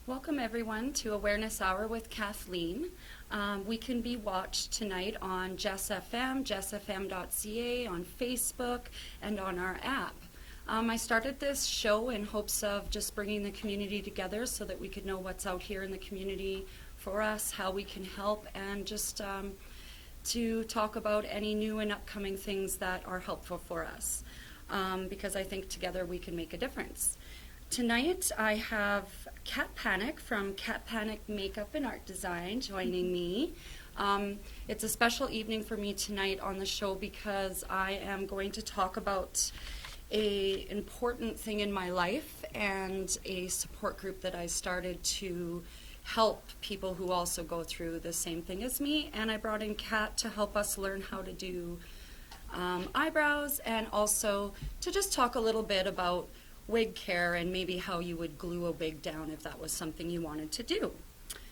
Welcome everyone to Awareness Hour with Kathleen. We can be watched tonight on Jess FM, jessfm.ca, on Facebook, and on our app. I started this show in hopes of just bringing the community together so that we could know what's out here in the community for us, how we can help, and just to talk about any new and upcoming things that are helpful for us, because I think together we can make a difference. Tonight I have Kat Panic from Kat Panic Makeup and Art Design joining me. It's a special evening for me tonight on the show because I am going to talk about an important thing in my life and a support group that I started to help people who also go through the same thing as me. And I brought in Kat to help us learn how to do eyebrows, and also to just talk a little bit about wig care and maybe how you would glue a wig down if that was something you wanted to do.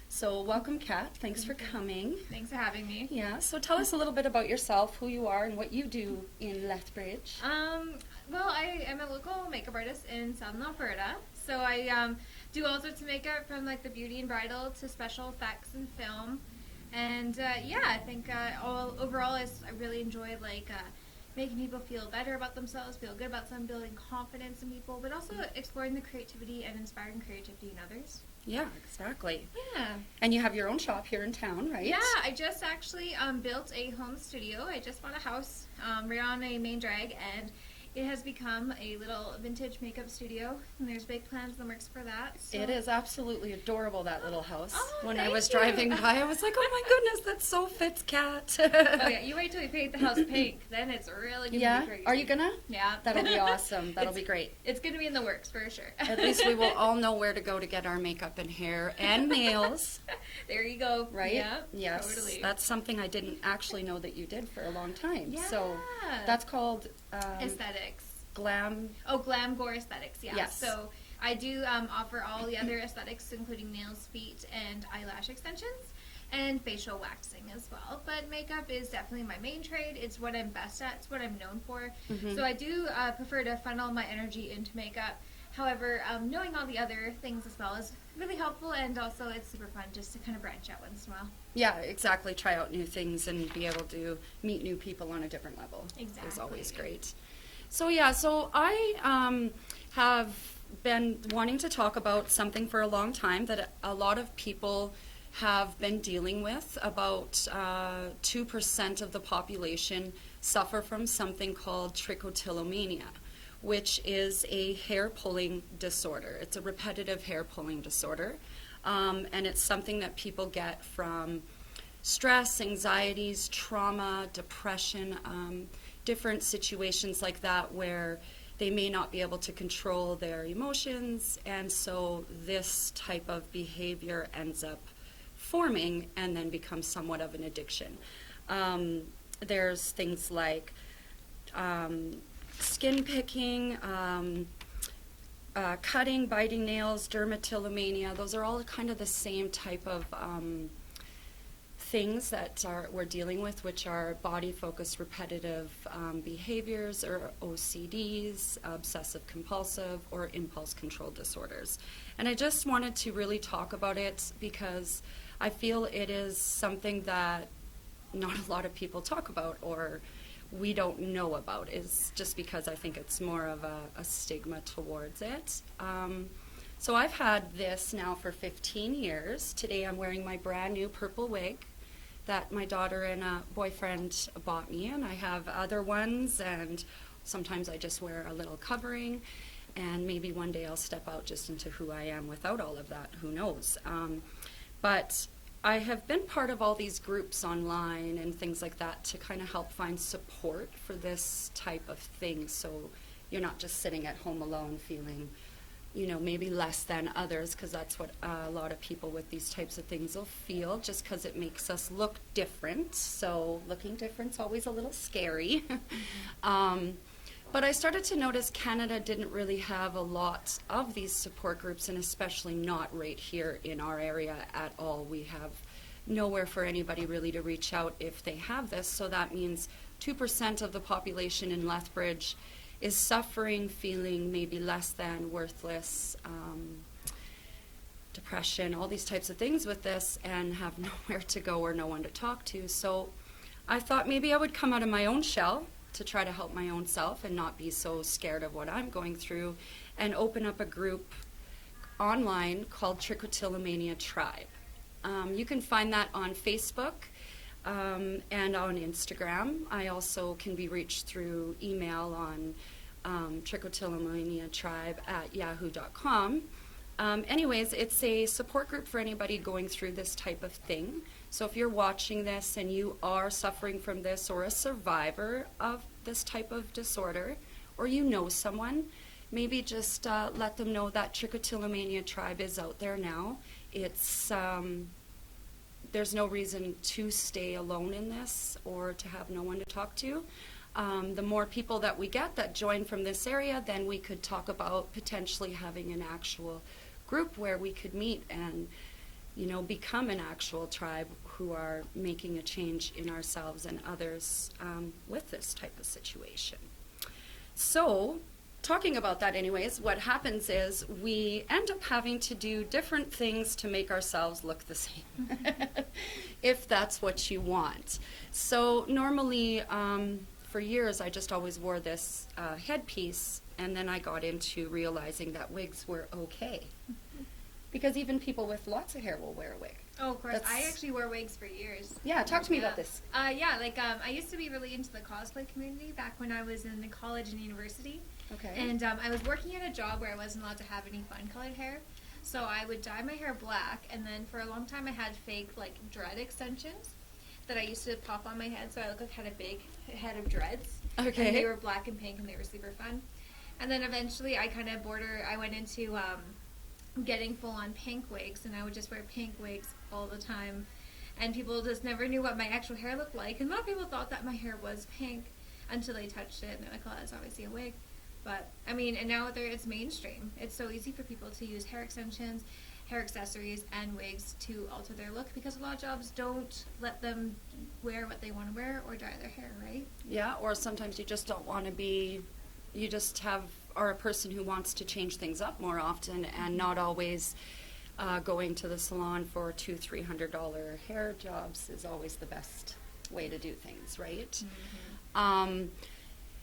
So welcome, Kat. Thanks for coming. Thanks for having me. Yeah, so tell us a little bit about yourself, who you are, and what you do in Lethbridge. Well, I am a local makeup artist in Southern Alberta. So I do all sorts of makeup, from like the beauty and bridal to special effects and film. And yeah, I think overall I really enjoy making people feel better about themselves, feel good about them, building confidence in people, but also exploring the creativity and inspiring creativity in others. Yeah, exactly. Yeah. And you have your own shop here in town, right? Yeah, I just actually built a home studio. I just bought a house right on a main drag, and it has become a little vintage makeup studio, and there's big plans in the works for that. So. It is absolutely adorable, that little house. Oh, when I thank was you. driving by, I was like, oh my goodness, that so fits Kat. Oh yeah, you wait till we paint the house pink, then it's really gonna Yeah? be crazy. Are you gonna? Yeah. That'll be awesome. That'll be great. It's gonna be in the works for sure. At least we will all know where to go to get our makeup and hair and nails. There you go. Right? Yeah. Yes. Totally. That's something I didn't actually know that you did for a long time. Yeah. So that's called aesthetics. glam. Oh, glam gore aesthetics. Yeah. Yes. So I do offer all the other aesthetics, including nails, feet, and eyelash extensions, and facial waxing as well. But makeup is definitely my main trade. It's what I'm best at. It's what I'm known for. Mm-hmm. So I do prefer to funnel my energy into makeup. However, knowing all the other things as well is really helpful, and also it's super fun just to kind of branch out once in a while. Yeah, exactly. Try out new things and be able to meet new people on a different level. Exactly. Is always great. So yeah, so I have been wanting to talk about something for a long time that a lot of people have been dealing with. About 2% of the population suffer from something called trichotillomania, which is a hair pulling disorder. It's a repetitive hair pulling disorder, and it's something that people get from stress, anxieties, trauma, depression, different situations like that where they may not be able to control their emotions, and so this type of behavior ends up forming and then becomes somewhat of an addiction. There's things like skin picking, cutting, biting nails, dermatillomania. Those are all kind of the same type of things that we're dealing with, which are body-focused repetitive behaviors, or OCDs, obsessive-compulsive, or impulse control disorders. And I just wanted to really talk about it because I feel it is something that not a lot of people talk about, or we don't know about, is just because I think it's more of a stigma towards it. So I've had this now for 15 years. Today I'm wearing my brand new purple wig that my daughter and a boyfriend bought me, and I have other ones, and sometimes I just wear a little covering, and maybe one day I'll step out just into who I am without all of that, who knows. But I have been part of all these groups online and things like that to kind of help find support for this type of thing, so you're not just sitting at home alone feeling, you know, maybe less than others, because that's what a lot of people with these types of things will feel, just because it makes us look different. So looking different's always a little scary. But I started to notice Canada didn't really have a lot of these support groups, and especially not right here in our area at all. We have nowhere for anybody really to reach out if they have this, so that means 2% of the population in Lethbridge is suffering, feeling maybe less than, worthless, depression, all these types of things with this, and have nowhere to go or no one to talk to. So I thought maybe I would come out of my own shell to try to help my own self and not be so scared of what I'm going through, and open up a group online called Trichotillomania Tribe. You can find that on Facebook and on Instagram. I also can be reached through email on trichotillomaniatribe@yahoo.com. Anyways, it's a support group for anybody going through this type of thing. So if you're watching this and you are suffering from this, or a survivor of this type of disorder, or you know someone, maybe just let them know that Trichotillomania Tribe is out there now. It's there's no reason to stay alone in this or to have no one to talk to. The more people that we get that join from this area, then we could talk about potentially having an actual group where we could meet and, become an actual tribe who are making a change in ourselves and others with this type of situation. So, talking about that anyways, what happens is we end up having to do different things to make ourselves look the same, if that's what you want. So normally, for years, I just always wore this headpiece, and then I got into realizing that wigs were okay. Because even people with lots of hair will wear a wig. Oh, of course. I actually wore wigs for years. Yeah, talk to me about this. I used to be really into the cosplay community back when I was in college and university. Okay. And I was working at a job where I wasn't allowed to have any fun-colored hair. So I would dye my hair black, and then for a long time I had fake, dread extensions that I used to pop on my head, so I looked like I had a big head of dreads. Okay. And they were black and pink, and they were super fun. And then eventually I went into getting full-on pink wigs, and I would just wear pink wigs all the time. And people just never knew what my actual hair looked like. And a lot of people thought that my hair was pink until they touched it, and they're like, oh, that's obviously a wig. But, and now it's mainstream. It's so easy for people to use hair extensions, hair accessories, and wigs to alter their look, because a lot of jobs don't let them wear what they want to wear or dye their hair, right? Yeah, or sometimes you just don't want to be, you just are a person who wants to change things up more often, and not always going to the salon for $200-300 hair jobs is always the best way to do things, right? Mm-hmm.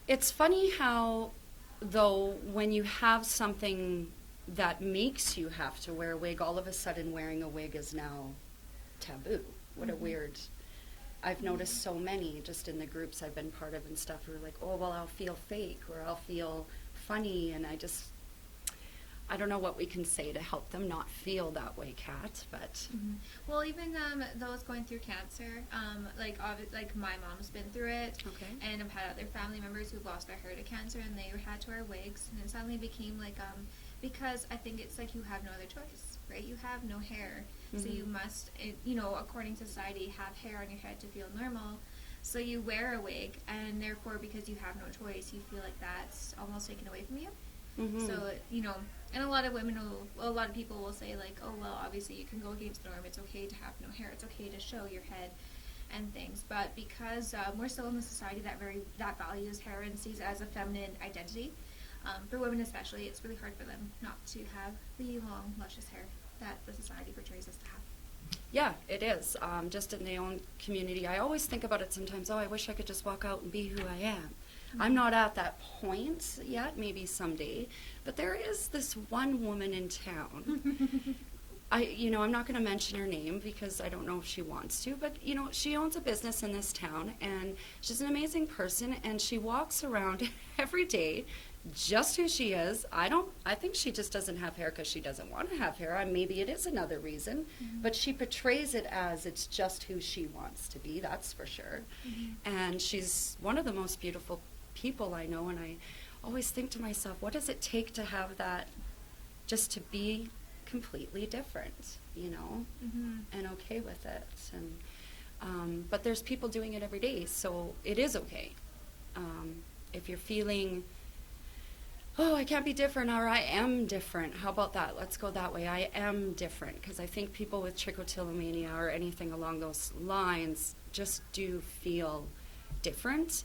It's funny how, though, when you have something that makes you have to wear a wig, all of a sudden wearing a wig is now taboo. What a weird... I've noticed so many just in the groups I've been part of and stuff who are like, oh, well, I'll feel fake, or I'll feel funny, and I don't know what we can say to help them not feel that way, Kat, but... Well, even those going through cancer, like my mom's been through it, Okay. and I've had other family members who've lost their hair to cancer, and they had to wear wigs, and it suddenly became because I think it's like you have no other choice, right? You have no hair, so you must, according to society, have hair on your head to feel normal. So you wear a wig, and therefore, because you have no choice, you feel like that's almost taken away from you. Mm-hmm. So, and a lot of people will say, like, oh, well, obviously you can go against the norm. It's okay to have no hair. It's okay to show your head and things. But because we're still in a society that values hair and sees it as a feminine identity, for women especially, it's really hard for them not to have the long, luscious hair that the society portrays us to have. Yeah, it is. Just in the own community, I always think about it sometimes, oh, I wish I could just walk out and be who I am. I'm not at that point yet, maybe someday, but there is this one woman in town. I'm not going to mention her name because I don't know if she wants to, but, she owns a business in this town, and she's an amazing person, and she walks around every day just who she is. I think she just doesn't have hair because she doesn't want to have hair. Maybe it is another reason, but she portrays it as it's just who she wants to be, that's for sure. And she's one of the most beautiful people I know, and I always think to myself, what does it take to have that, just to be completely different, and okay with it. And but there's people doing it every day, so it is okay. If you're feeling, oh, I can't be different, or I am different, how about that? Let's go that way. I am different, because I think people with trichotillomania or anything along those lines just do feel different.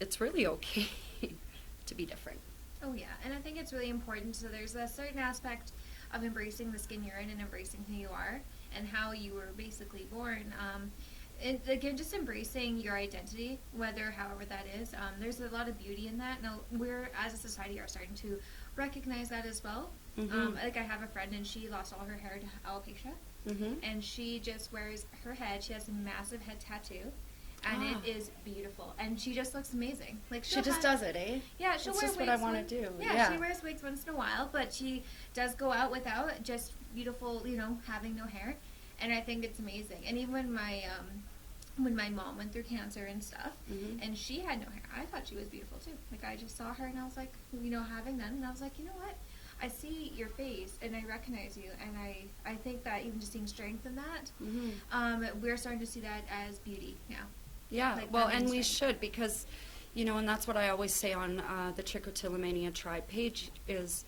It's really okay to be different. Oh yeah, and I think it's really important. So there's a certain aspect of embracing the skin you're in and embracing who you are and how you were basically born. And again, just embracing your identity, however that is. There's a lot of beauty in that. Now, we're, as a society, are starting to recognize that as well. Like, I have a friend, and she lost all her hair to alopecia. And she just wears her head. She has a massive head tattoo. And it is beautiful. And she just looks amazing. Like, she just does it, eh? Yeah, she'll wear wigs. That's just what I want to do. Yeah, she wears wigs once in a while, but she does go out without, just beautiful, having no hair. And I think it's amazing. And even when my mom went through cancer and stuff, and she had no hair, I thought she was beautiful too. Like, I just saw her and I was like, having them, and I was like, you know what? I see your face and I recognize you, and I think that even just seeing strength in that, we're starting to see that as beauty now. Yeah, Like, well, and we should, because, and that's what I always say on the Trichotillomania Tribe page is,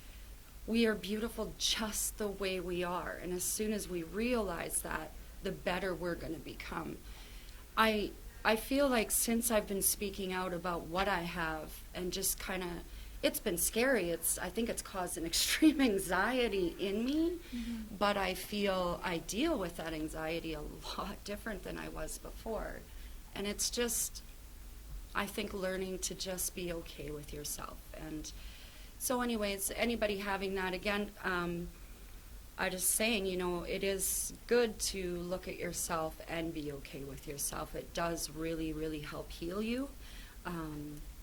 we are beautiful just the way we are, and as soon as we realize that, the better we're going to become. I feel like since I've been speaking out about what I have, and just kind of, it's been scary. I think it's caused an extreme anxiety in me, but I feel I deal with that anxiety a lot different than I was before. And it's just, I think, learning to just be okay with yourself. And so anyways, anybody having that, again, I just saying, it is good to look at yourself and be okay with yourself. It does really, really help heal you.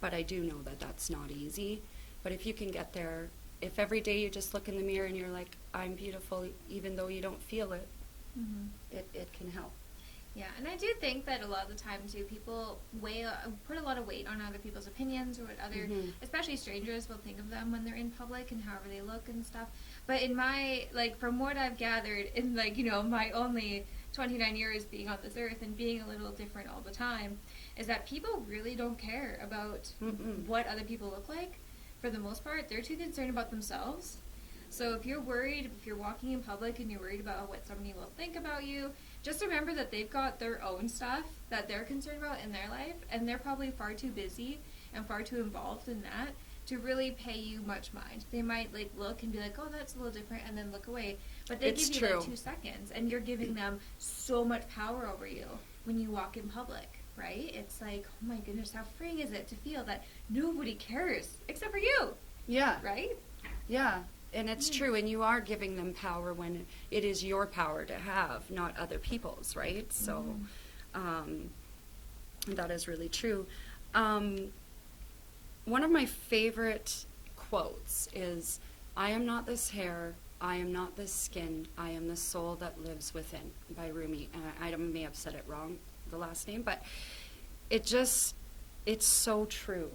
But I do know that that's not easy. But if you can get there, if every day you just look in the mirror and you're like, I'm beautiful, even though you don't feel it, it can help. Yeah, and I do think that a lot of the time, too, people put a lot of weight on other people's opinions or what other, especially strangers, will think of them when they're in public and however they look and stuff. But in my, from what I've gathered in, my only 29 years being on this earth and being a little different all the time, is that people really don't care about what other people look like. For the most part, they're too concerned about themselves. So if you're worried, if you're walking in public and you're worried about what somebody will think about you, just remember that they've got their own stuff that they're concerned about in their life, and they're probably far too busy and far too involved in that to really pay you much mind. They might look and be like, oh, that's a little different, and then look away. But they give you 2 seconds, and you're giving them so much power over you when you walk in public, right? It's like, oh my goodness, how freeing is it to feel that nobody cares except for you? Yeah. Right? Yeah. And it's true, and you are giving them power when it is your power to have, not other people's, right? So that is really true. One of my favorite quotes is, I am not this hair, I am not this skin, I am the soul that lives within, by Rumi. And I may have said it wrong, the last name, but it's so true.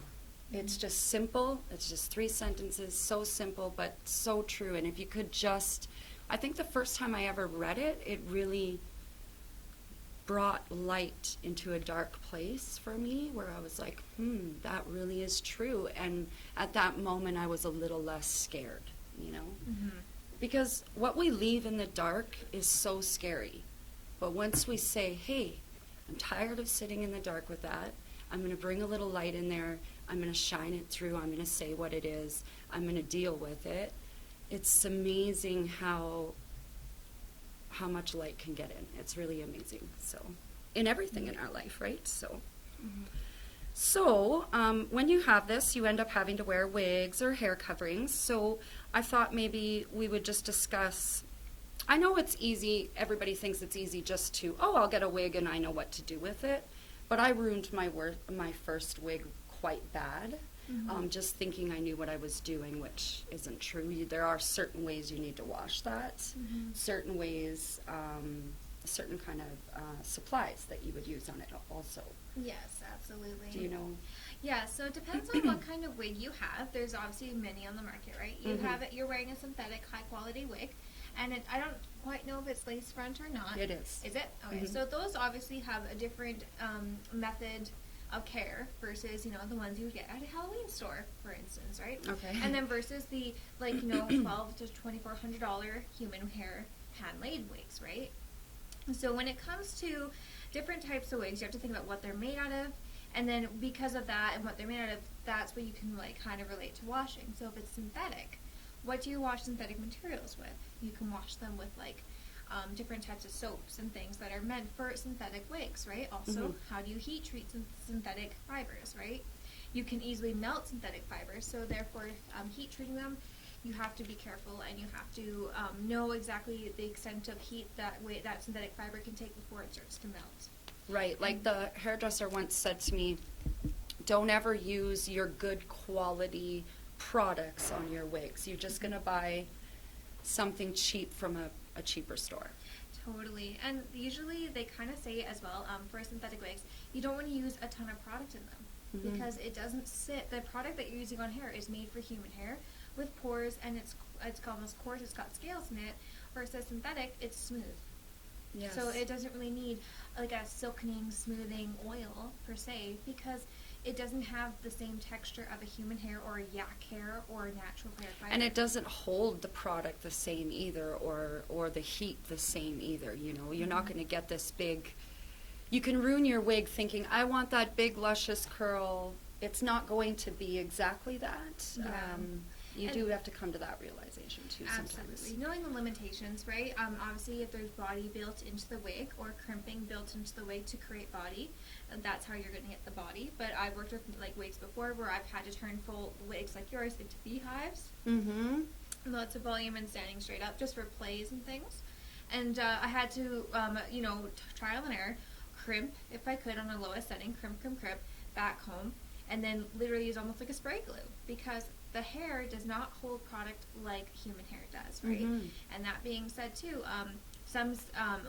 It's just simple. It's just 3 sentences, so simple, but so true. And if you could just, I think the first time I ever read it, it really brought light into a dark place for me, where I was like, that really is true. And at that moment, I was a little less scared, Because what we leave in the dark is so scary. But once we say, hey, I'm tired of sitting in the dark with that, I'm going to bring a little light in there, I'm going to shine it through, I'm going to say what it is, I'm going to deal with it. It's amazing how much light can get in. It's really amazing. So, in everything in our life, right? So, when you have this, you end up having to wear wigs or hair coverings. So, I thought maybe we would just discuss. I know it's easy. Everybody thinks it's easy just to, I'll get a wig and I know what to do with it. But I ruined my first wig quite bad, just thinking I knew what I was doing, which isn't true. There are certain ways you need to wash that, certain ways, certain kind of supplies that you would use on it also. Yes, absolutely. Do you know? Yeah, so it depends on what kind of wig you have. There's obviously many on the market, right? You're wearing a synthetic high quality wig, and I don't quite know if it's lace front or not. It is. Is it? Okay, so those obviously have a different method of care versus, the ones you would get at a Halloween store, for instance, right? Okay. And then versus the, $1,200 to $2,400 human hair hand-laid wigs, right? So when it comes to different types of wigs, you have to think about what they're made out of And then because of that and what they're made out of, that's what you can like kind of relate to washing. So if it's synthetic, what do you wash synthetic materials with? You can wash them with like different types of soaps and things that are meant for synthetic wigs, right? Also, how do you heat treat synthetic fibers, right? You can easily melt synthetic fibers, so therefore heat treating them, you have to be careful and you have to know exactly the extent of heat that synthetic fiber can take before it starts to melt. Right, like the hairdresser once said to me, don't ever use your good quality products on your wigs. You're just going to buy something cheap from a cheaper store. Totally. And usually they kind of say as well, for synthetic wigs, you don't want to use a ton of product in them because it doesn't sit. The product that you're using on hair is made for human hair with pores, and it's almost coarse, it's got scales in it, versus synthetic, it's smooth. Yes. So it doesn't really need like a silkening, smoothing oil per se, because it doesn't have the same texture of a human hair or a yak hair or a natural hair fiber. And it doesn't hold the product the same either, or the heat the same either. You know, you're not going to get this big. You can ruin your wig thinking, I want that big luscious curl. It's not going to be exactly that. Yeah. You do have to come to that realization too sometimes. Absolutely. Knowing the limitations, right? Obviously, if there's body built into the wig or crimping built into the wig to create body, that's how you're going to get the body. But I've worked with like wigs before where I've had to turn full wigs like yours into beehives. Mm-hmm. Lots of volume and standing straight up just for plays and things. And I had to, trial and error, crimp if I could on the lowest setting, crimp, back home, and then literally use almost like a spray glue because the hair does not hold product like human hair does, right? And that being said too, a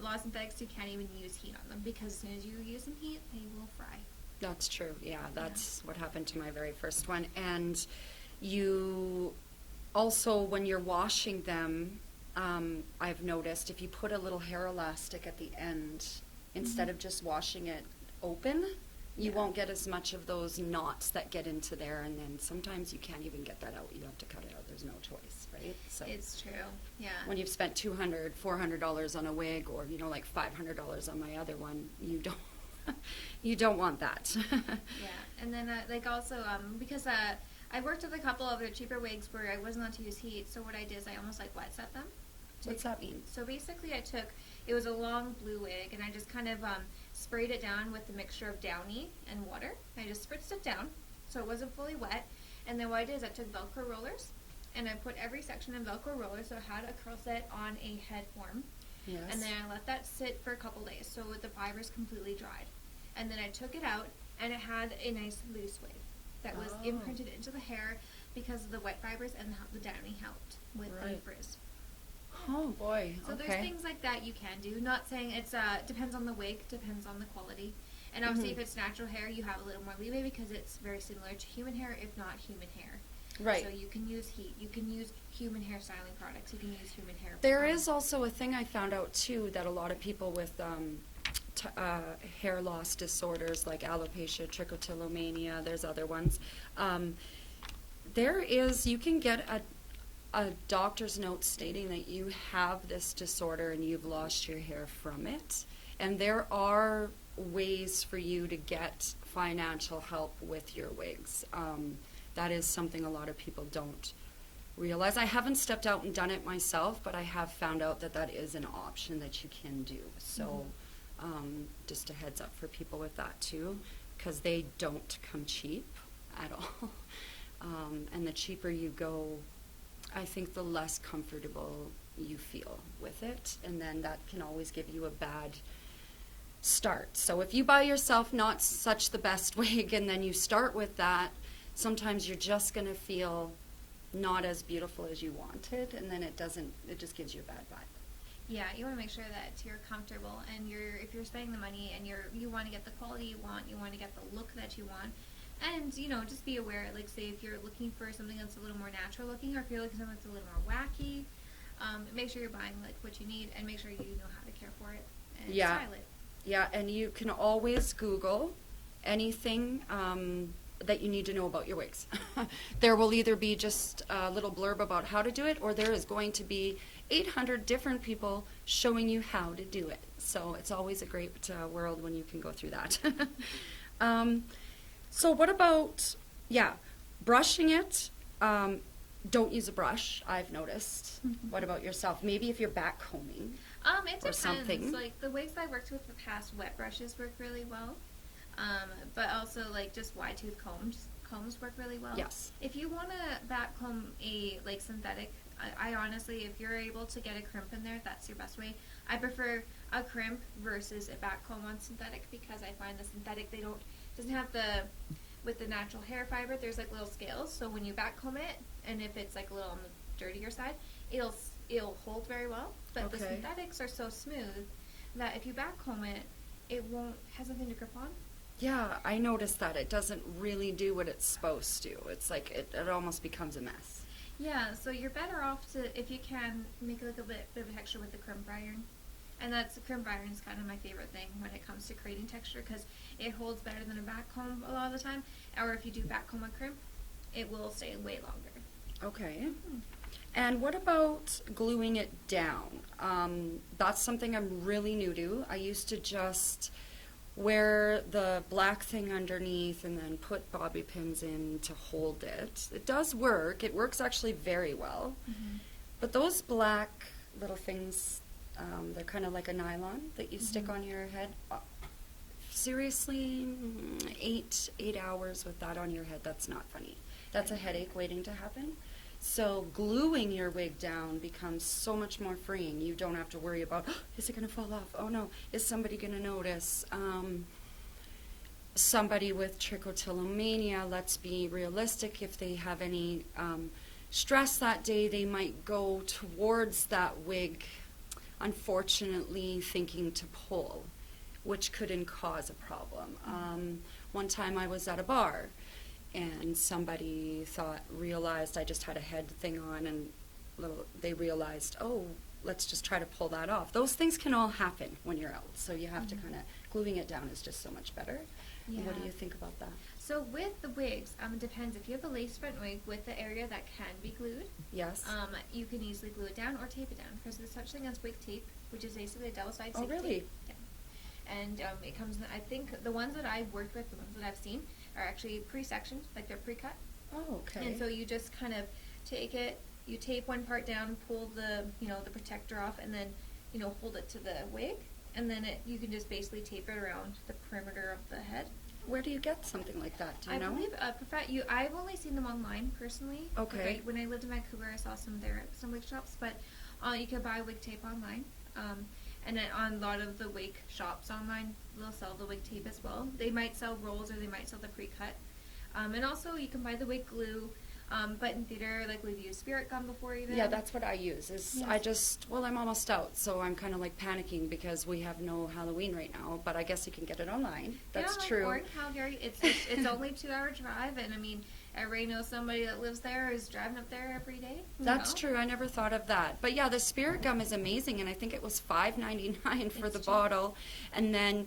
lot of synthetics you can't even use heat on them because as soon as you use some heat, they will fry. That's true. Yeah, that's what happened to my very first one. And you also, when you're washing them, I've noticed if you put a little hair elastic at the end, instead of just washing it open, you won't get as much of those knots that get into there, and then sometimes you can't even get that out. You have to cut it out. There's no choice, right? So it's true. Yeah. When you've spent $200, $400 on a wig, or like $500 on my other one, you don't want that. Yeah, and then also because I worked with a couple of other cheaper wigs where I wasn't allowed to use heat, so what I did is I almost like wet set them. What's that mean? So basically it was a long blue wig, and I just kind of sprayed it down with a mixture of Downy and water. I just spritzed it down so it wasn't fully wet, and then what I did is I took Velcro rollers, and I put every section in Velcro rollers, so I had a curl set on a head form. Yes. And then I let that sit for a couple days so the fibers completely dried. And then I took it out, and it had a nice loose wave that was imprinted into the hair because of the wet fibers, and the Downy helped with the frizz. Oh boy. So there's things like that you can do. Not saying it's depends on the wig, depends on the quality. And obviously if it's natural hair, you have a little more leeway because it's very similar to human hair, if not human hair. Right. So you can use heat. You can use human hair styling products. You can use human hair. There is also a thing I found out too that a lot of people with hair loss disorders like alopecia, trichotillomania, there's other ones. You can get a doctor's note stating that you have this disorder and you've lost your hair from it. And there are ways for you to get financial help with your wigs. That is something a lot of people don't realize. I haven't stepped out and done it myself, but I have found out that that is an option that you can do. So just a heads up for people with that too, because they don't come cheap at all. And the cheaper you go, I think the less comfortable you feel with it, and then that can always give you a bad start. So if you buy yourself not such the best wig and then you start with that, sometimes you're just going to feel not as beautiful as you wanted, and then it just gives you a bad vibe. Yeah, you want to make sure that you're comfortable, and if you're spending the money and you want to get the quality you want to get the look that you want. And, just be aware, like, say, if you're looking for something that's a little more natural looking, or if you're looking for something that's a little more wacky, make sure you're buying, like, what you need, and make sure you know how to care for it and style it. Yeah, and you can always Google anything that you need to know about your wigs. There will either be just a little blurb about how to do it, or there is going to be 800 different people showing you how to do it. So it's always a great world when you can go through that. So what about, brushing it? Don't use a brush, I've noticed. What about yourself? Maybe if you're back combing. It Or depends. something. Like the wigs I worked with in the past, wet brushes work really well. But also like just wide tooth combs work really well. Yes. If you want to back comb a like synthetic, I honestly, if you're able to get a crimp in there, that's your best way. I prefer a crimp versus a back comb on synthetic because I find the synthetic doesn't have with the natural hair fiber, there's like little scales. So when you back comb it, and if it's like a little on the dirtier side, it'll hold very well. But the Okay. synthetics are so smooth that if you back comb it, it won't has nothing to grip on. Yeah, I noticed that. It doesn't really do what it's supposed to. It's like it almost becomes a mess. Yeah, so you're better off to, if you can, make like a bit of a texture with the crimp iron. And the crimp iron is kind of my favorite thing when it comes to creating texture because it holds better than a back comb a lot of the time. Or if you do back comb a crimp, it will stay way longer. Okay. And what about gluing it down? That's something I'm really new to. I used to just wear the black thing underneath and then put bobby pins in to hold it. It does work. It works actually very well. But those black little things, they're kind of like a nylon that you stick on your head. Seriously, 8 hours with that on your head, that's not funny. That's a headache waiting to happen. So gluing your wig down becomes so much more freeing. You don't have to worry about, is it going to fall off? Oh no, is somebody going to notice? Somebody with trichotillomania, let's be realistic, if they have any stress that day, they might go towards that wig, unfortunately thinking to pull, which could cause a problem. One time I was at a bar, and somebody realized I just had a head thing on, and they realized, oh, let's just try to pull that off. Those things can all happen when you're out, so you have to kind of, gluing it down is just so much better. Yeah. What do you think about that? So with the wigs, it depends. If you have a lace front wig with the area that can be glued, Yes. you can easily glue it down or tape it down because there's such thing as wig tape, which is basically a double-sided Oh, tape. really? Yeah. And it comes in, I think the ones that I've worked with, the ones that I've seen, are actually pre-sectioned, like they're pre-cut. Oh, okay. And so you just kind of take it, you tape one part down, pull the protector off, and then, hold it to the wig, and then you can just basically tape it around the perimeter of the head. Where do you get something like that? Do you know? I believe, I've only seen them online personally. Okay. When I lived in Vancouver, I saw some there at some wig shops, but you can buy wig tape online. And then on a lot of the wig shops online, they'll sell the wig tape as well. They might sell rolls or they might sell the pre-cut. And also you can buy the wig glue. But in theater, like we've used spirit gum before even. Yeah, that's what I use. Yes. I'm almost out, so I'm kind of like panicking because we have no Halloween right now, but I guess you can get it online. That's like true. Or in Calgary, it's only a 2-hour drive, and I mean, I already know somebody that lives there is driving up there every day. That's true. I never thought of that. But yeah, the spirit gum is amazing, and I think it was $5.99 for the cheap. bottle. And then,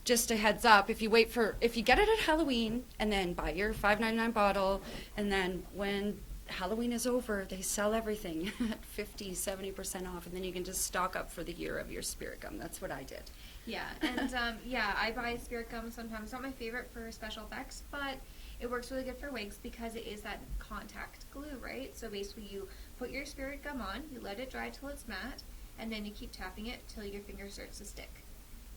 just a heads up, if you get it at Halloween and then buy your $5.99 bottle, and then when Halloween is over, they sell everything at 50-70% off, and then you can just stock up for the year of your spirit gum. That's what I did. Yeah, and I buy spirit gum sometimes. It's not my favorite for special effects, but it works really good for wigs because it is that contact glue, right? So basically you put your spirit gum on, you let it dry till it's matte, and then you keep tapping it till your finger starts to stick.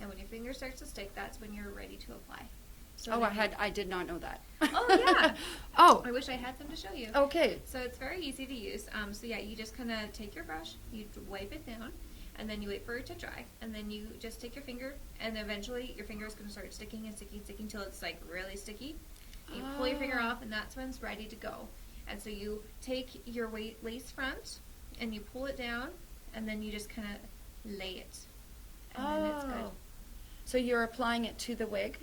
And when your finger starts to stick, that's when you're ready to apply. So I did not know that. Oh, yeah. Oh. I wish I had some to show you. Okay. So it's very easy to use. So yeah, you just kind of take your brush, you wipe it down, and then you wait for it to dry, and then you just take your finger, and eventually your finger is going to start sticking and sticking, sticking till it's like really sticky. You pull your finger off, and that's when it's ready to go. And so you take your lace front, and you pull it down, and then you just kind of lay it, and then it's good. So you're applying it to the wig?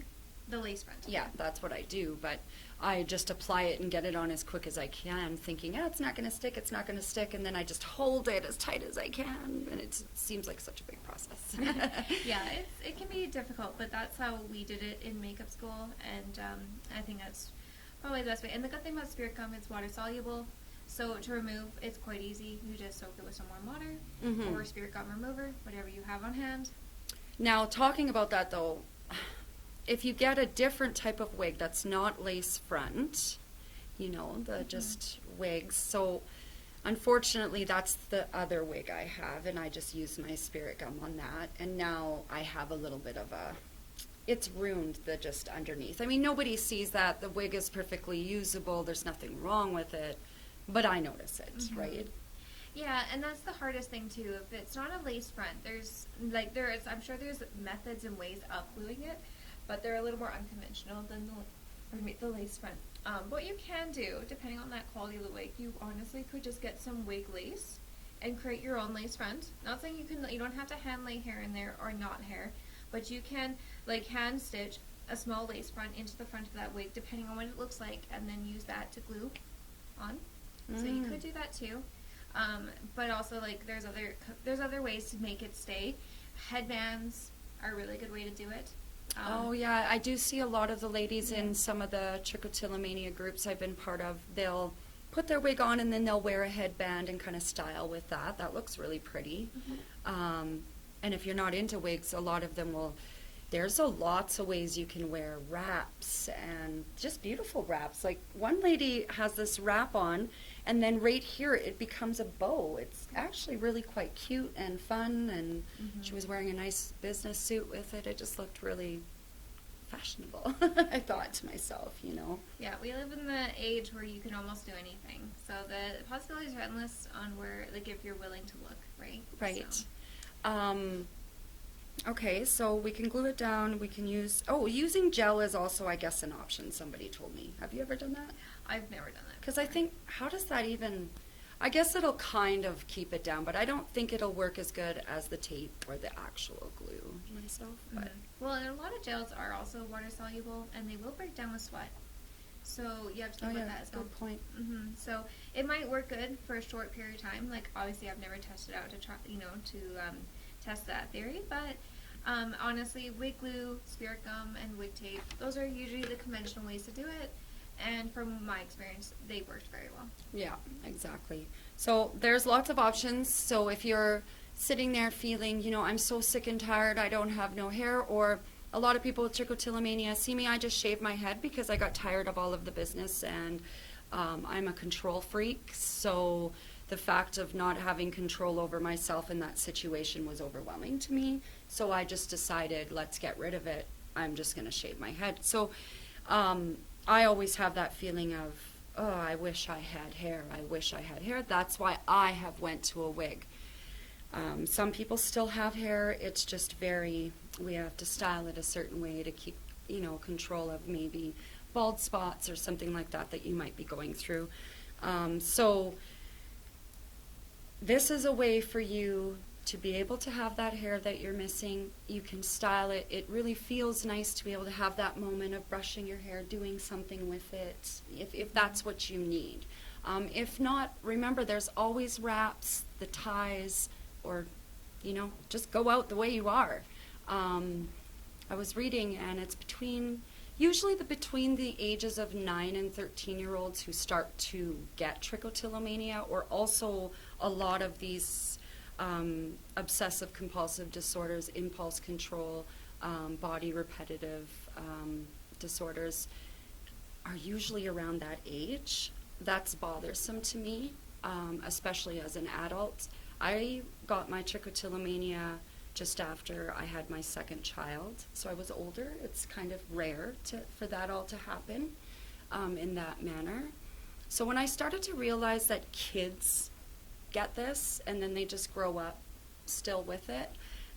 The lace front. Yeah, that's what I do, but I just apply it and get it on as quick as I can, thinking, it's not going to stick, it's not going to stick, and then I just hold it as tight as I can, and it seems like such a big process. Yeah, it can be difficult, but that's how we did it in makeup school, and I think that's probably the best way. And the good thing about spirit gum, it's water soluble, so to remove, it's quite easy. You just soak it with some warm water, or spirit gum remover, whatever you have on hand. Now, talking about that though, if you get a different type of wig that's not lace front, you know, the just wigs. So unfortunately, that's the other wig I have, and I just used my spirit gum on that. And now I have a little bit of a, it's ruined the just underneath. I mean, nobody sees that. The wig is perfectly usable. There's nothing wrong with it. But I notice it, right? Yeah, and that's the hardest thing too. If it's not a lace front, I'm sure there's methods and ways of gluing it, but they're a little more unconventional than the lace front. What you can do, depending on that quality of the wig, you honestly could just get some wig lace and create your own lace front. Not saying you don't have to hand lay hair in there or not hair, but you can like hand stitch a small lace front into the front of that wig, depending on what it looks like, and then use that to glue on. So you could do that too. But also, like, there's other ways to make it stay. Headbands are a really good way to do it. Oh yeah, I do see a lot of the ladies in some of the trichotillomania groups I've been part of. They'll put their wig on and then they'll wear a headband and kind of style with that. That looks really pretty. And if you're not into wigs, a lot of them will. There's lots of ways you can wear wraps and just beautiful wraps. Like one lady has this wrap on, and then right here it becomes a bow. It's actually really quite cute and fun, and she was wearing a nice business suit with it. It just looked really fashionable, I thought to myself, you know. Yeah, we live in the age where you can almost do anything. So the possibilities are endless on where, like, if you're willing to look, right? Right. So. Okay, so we can glue it down. We can use, using gel is also, I guess, an option, somebody told me. Have you ever done that? I've never done that. Because I think, how does that even, I guess it'll kind of keep it down, but I don't think it'll work as good as the tape or the actual glue myself. But Well, and a lot of gels are also water soluble, and they will break down with sweat. So you have to think about that as well. Good point. So it might work good for a short period of time. Like, obviously, I've never tested out to try, test that theory, but honestly, wig glue, spirit gum, and wig tape, those are usually the conventional ways to do it, and from my experience, they worked very well. Yeah, exactly. So there's lots of options. So if you're sitting there feeling, I'm so sick and tired, I don't have no hair, or a lot of people with trichotillomania see me, I just shave my head because I got tired of all of the business, and I'm a control freak, so the fact of not having control over myself in that situation was overwhelming to me. So I just decided, let's get rid of it. I'm just going to shave my head. So I always have that feeling of, oh, I wish I had hair. I wish I had hair. That's why I have went to a wig. Some people still have hair. It's just we have to style it a certain way to keep, control of maybe bald spots or something like that you might be going through. So this is a way for you to be able to have that hair that you're missing. You can style it. It really feels nice to be able to have that moment of brushing your hair, doing something with it, if that's what you need. If not, remember, there's always wraps, the ties, or, just go out the way you are. I was reading, and it's usually between the ages of 9 and 13-year-olds who start to get trichotillomania, or also a lot of these obsessive compulsive disorders, impulse control, body repetitive disorders are usually around that age. That's bothersome to me, especially as an adult. I got my trichotillomania just after I had my second child, so I was older. It's kind of rare for that all to happen in that manner. So when I started to realize that kids get this and then they just grow up still with it,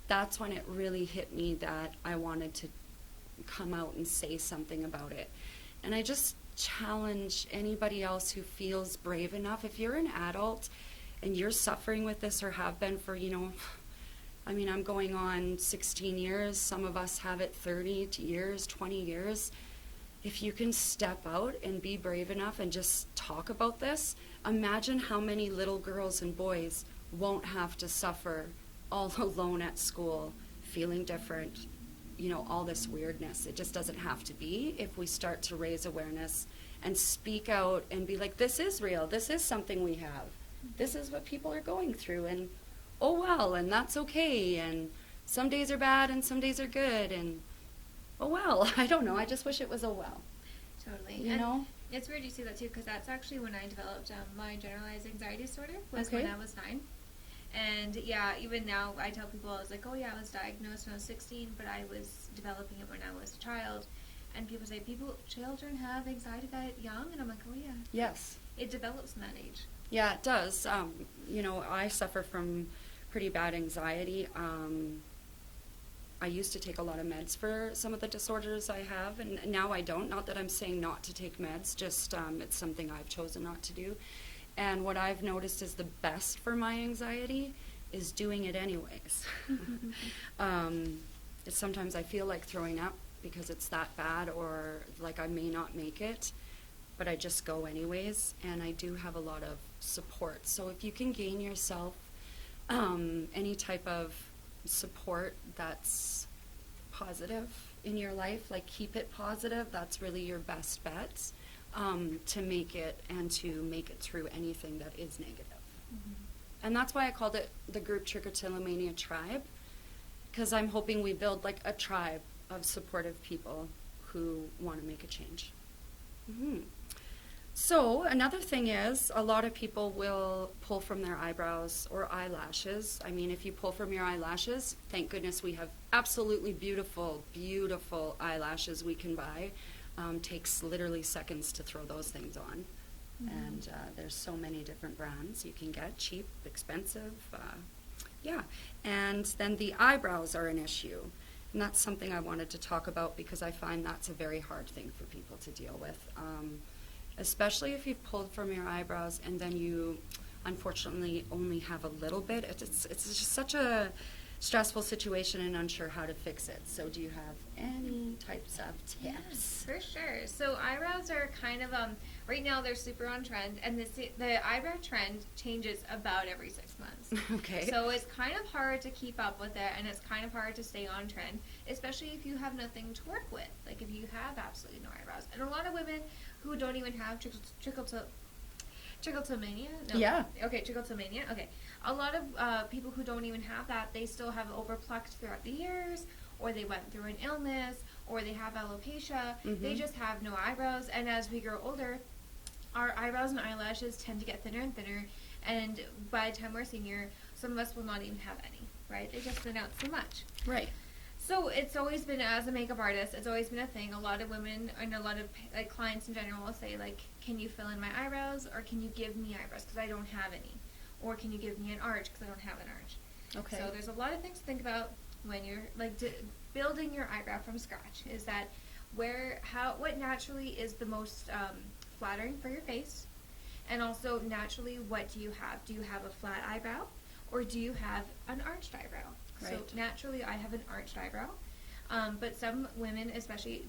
that's when it really hit me that I wanted to come out and say something about it. And I just challenge anybody else who feels brave enough. If you're an adult and you're suffering with this or have been for, I'm going on 16 years. Some of us have it 30 years, 20 years. If you can step out and be brave enough and just talk about this, imagine how many little girls and boys won't have to suffer all alone at school, feeling different, all this weirdness. It just doesn't have to be if we start to raise awareness and speak out and be like, this is real, this is something we have, this is what people are going through, and oh well, and that's okay, and some days are bad and some days are good, and oh well. I don't know. I just wish it was, oh well. Totally. You And know? it's weird you say that too, because that's actually when I developed my generalized anxiety disorder, was Okay. when I was 9. And yeah, even now I tell people, I was like, oh yeah, I was diagnosed when I was 16, but I was developing it when I was a child. And people say, children have anxiety that young? And I'm like, oh yeah. Yes. It develops in that age. Yeah, it does. You know, I suffer from pretty bad anxiety. I used to take a lot of meds for some of the disorders I have, and now I don't. Not that I'm saying not to take meds, just it's something I've chosen not to do. And what I've noticed is the best for my anxiety is doing it anyways. Sometimes I feel like throwing up because it's that bad, or like I may not make it, but I just go anyways, and I do have a lot of support. So if you can gain yourself any type of support that's positive in your life, like keep it positive, that's really your best bet to make it and to make it through anything that is negative. Mm-hmm. And that's why I called it the group Trichotillomania Tribe, because I'm hoping we build like a tribe of supportive people who want to make a change. Mm-hmm. So another thing is, a lot of people will pull from their eyebrows or eyelashes. I mean, if you pull from your eyelashes, thank goodness we have absolutely beautiful, beautiful eyelashes we can buy. Takes literally seconds to throw those things on. Mm-hmm. And there's so many different brands you can get, cheap, expensive. Yeah. And then the eyebrows are an issue. And that's something I wanted to talk about because I find that's a very hard thing for people to deal with. Especially if you've pulled from your eyebrows and then you unfortunately only have a little bit. It's just such a stressful situation and unsure how to fix it. So do you have any types of tips? Yes, for sure. So eyebrows are kind of right now they're super on trend, and the eyebrow trend changes about every 6 months. Okay. So it's kind of hard to keep up with it, and it's kind of hard to stay on trend, especially if you have nothing to work with. Like if you have absolutely no eyebrows, and a lot of women who don't even have trichotillomania. No. Yeah. Okay, trichotillomania. Okay. A lot of people who don't even have that, they still have overplucked throughout the years, or they went through an illness, or they have alopecia. Mm-hmm. They just have no eyebrows, and as we grow older, our eyebrows and eyelashes tend to get thinner and thinner, and by the time we're senior, some of us will not even have any, right? They just thin out so much. Right. So it's always been, as a makeup artist, it's always been a thing. A lot of women and a lot of like clients in general will say, like, can you fill in my eyebrows, or can you give me eyebrows because I don't have any, or can you give me an arch because I don't have an arch. Okay. So there's a lot of things to think about when you're like building your eyebrow from scratch. Is that what naturally is the most flattering for your face, and also naturally what do you have? Do you have a flat eyebrow, or do you have an arched eyebrow? Right. So naturally, I have an arched eyebrow, but some women, especially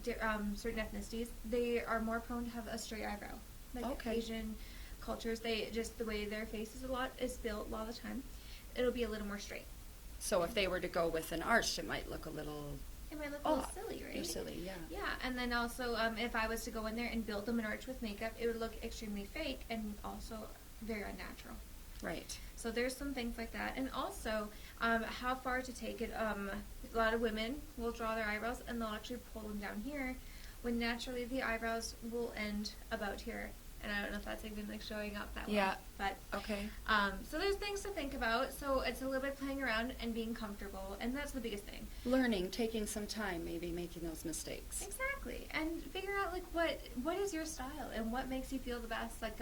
certain ethnicities, they are more prone to have a straight eyebrow. Like Okay. Asian cultures, they just the way their face is built a lot of the time, it'll be a little more straight. So if they were to go with an arch, it might look a little It might look a little odd. silly, right? Or silly, yeah. Yeah, and then also if I was to go in there and build them an arch with makeup, it would look extremely fake and also very unnatural. Right. So there's some things like that. And also, how far to take it. A lot of women will draw their eyebrows and they'll actually pull them down here, when naturally the eyebrows will end about here. And I don't know if that's even like showing up that Yeah. way. But Okay. so there's things to think about. So it's a little bit playing around and being comfortable, and that's the biggest thing. Learning, taking some time, maybe making those mistakes. Exactly, and figure out like what is your style and what makes you feel the best. Like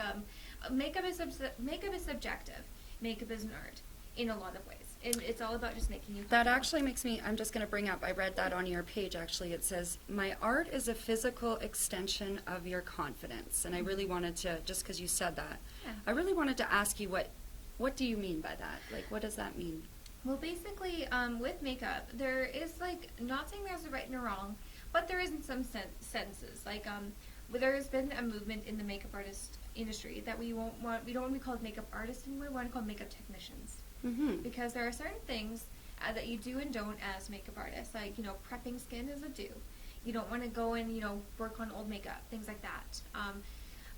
makeup is subjective. Makeup is an art in a lot of ways, and it's all about just making you That comfortable. actually makes me, I'm just going to bring up, I read that on your page actually. It says, my art is a physical extension of your confidence. And I really wanted to, just because you said that, Yeah. I really wanted to ask you what do you mean by that? Like, what does that mean? Well, basically, with makeup, there is like, not saying there's a right and a wrong, but there is in some senses. Like, there has been a movement in the makeup artist industry that we don't want to be called makeup artists anymore. We want to call makeup technicians. Mm-hmm. Because there are certain things that you do and don't as makeup artists. Like, prepping skin is a do. You don't want to go and, work on old makeup, things like that.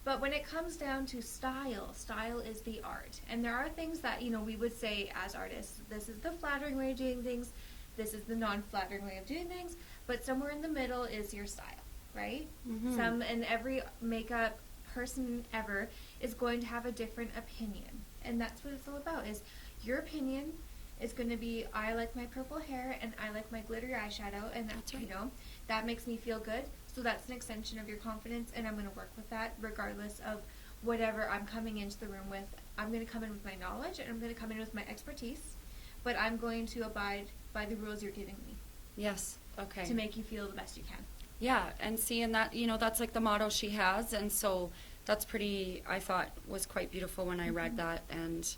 But when it comes down to style is the art. And there are things that, we would say as artists, this is the flattering way of doing things. this is the non-flattering way of doing things, but somewhere in the middle is your style, right? Mm-hmm. And every makeup person ever is going to have a different opinion, and that's what it's all about. Is your opinion is going to be, I like my purple hair and I like my glittery eyeshadow, and that's right. you know, that makes me feel good. So that's an extension of your confidence, and I'm going to work with that regardless of whatever I'm coming into the room with. I'm going to come in with my knowledge, and I'm going to come in with my expertise, but I'm going to abide by the rules you're giving me. Yes. Okay. To make you feel the best you can. Yeah, and seeing that, you know, that's like the motto she has, and so that's pretty, I thought, was quite beautiful when I read that, and